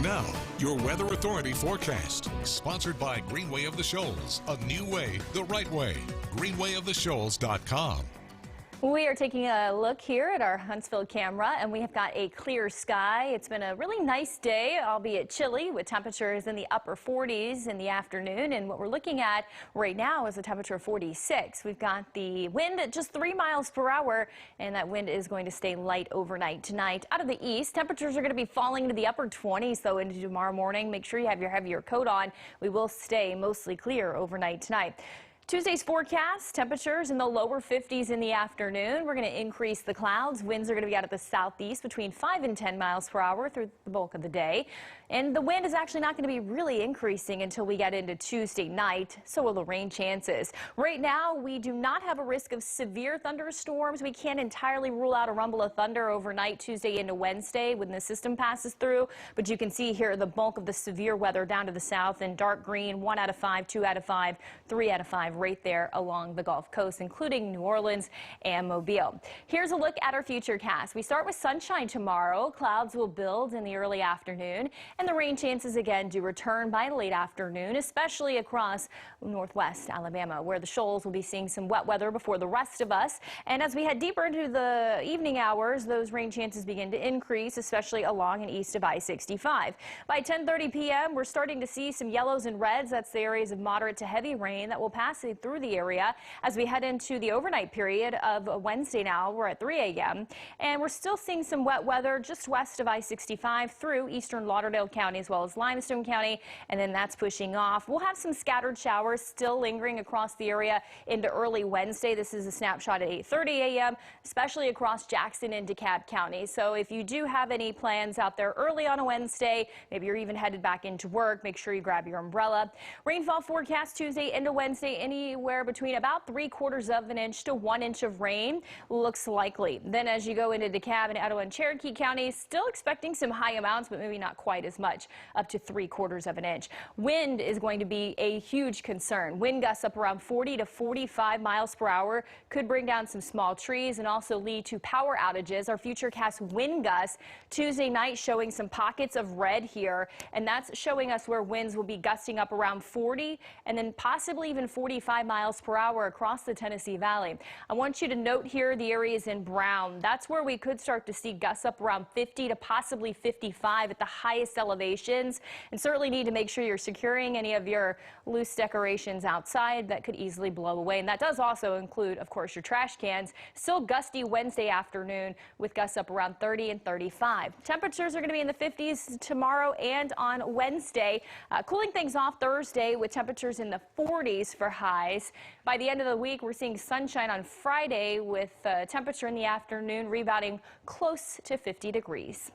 Now, your Weather Authority forecast, sponsored by Greenway of the Shoals, a new way, the right way. greenwayoftheshoals.com. We are taking a look here at our Huntsville camera, and we have got a clear sky. It's been a really nice day, albeit chilly, with temperatures in the upper 40s in the afternoon. And what we're looking at right now is a temperature of 46. We've got the wind at just 3 miles per hour, and that wind is going to stay light overnight tonight. Out of the east, temperatures are going to be falling into the upper 20s, though, into tomorrow morning. Make sure you have your heavier coat on. We will stay mostly clear overnight tonight. Tuesday's forecast, temperatures in the lower 50s in the afternoon. We're going to increase the clouds. Winds are going to be out of the southeast between 5 and 10 miles per hour through the bulk of the day. And the wind is actually not going to be really increasing until we get into Tuesday night. So will the rain chances. Right now, we do not have a risk of severe thunderstorms. We can't entirely rule out a rumble of thunder overnight Tuesday into Wednesday when the system passes through. But you can see here the bulk of the severe weather down to the south in dark green, 1 out of 5, 2 out of 5, 3 out of 5. Right there along the Gulf Coast, including New Orleans and Mobile. Here's a look at our futurecast. We start with sunshine tomorrow. Clouds will build in the early afternoon, and the rain chances again do return by late afternoon, especially across northwest Alabama, where the Shoals will be seeing some wet weather before the rest of us. And as we head deeper into the evening hours, those rain chances begin to increase, especially along and east of I-65. By 10:30 p.m., we're starting to see some yellows and reds. That's the areas of moderate to heavy rain that will pass through the area as we head into the overnight period of Wednesday. Now we're at 3 a.m. and we're still seeing some wet weather just west of I-65 through eastern Lauderdale County as well as Limestone County, and then that's pushing off. We'll have some scattered showers still lingering across the area into early Wednesday. This is a snapshot at 8:30 a.m., especially across Jackson and DeKalb County. So if you do have any plans out there early on a Wednesday, maybe you're even headed back into work, make sure you grab your umbrella. Rainfall forecast Tuesday into Wednesday, anywhere between about 3/4 of an inch to 1 inch of rain looks likely. Then as you go into DeKalb and Etowah and Cherokee counties, still expecting some high amounts, but maybe not quite as much, up to 3/4 of an inch. Wind is going to be a huge concern. Wind gusts up around 40 to 45 miles per hour could bring down some small trees and also lead to power outages. Our futurecast wind gusts Tuesday night showing some pockets of red here, and that's showing us where winds will be gusting up around 40 and then possibly even 45 miles per hour across the Tennessee Valley. I want you to note here the areas in brown. That's where we could start to see gusts up around 50 to possibly 55 at the highest elevations, and certainly need to make sure you're securing any of your loose decorations outside that could easily blow away. And that does also include, of course, your trash cans. Still gusty Wednesday afternoon with gusts up around 30 and 35. Temperatures are going to be in the 50s tomorrow and on Wednesday. Cooling things off Thursday with temperatures in the 40s for highs. By the end of the week, we're seeing sunshine on Friday with temperature in the afternoon rebounding close to 50 degrees.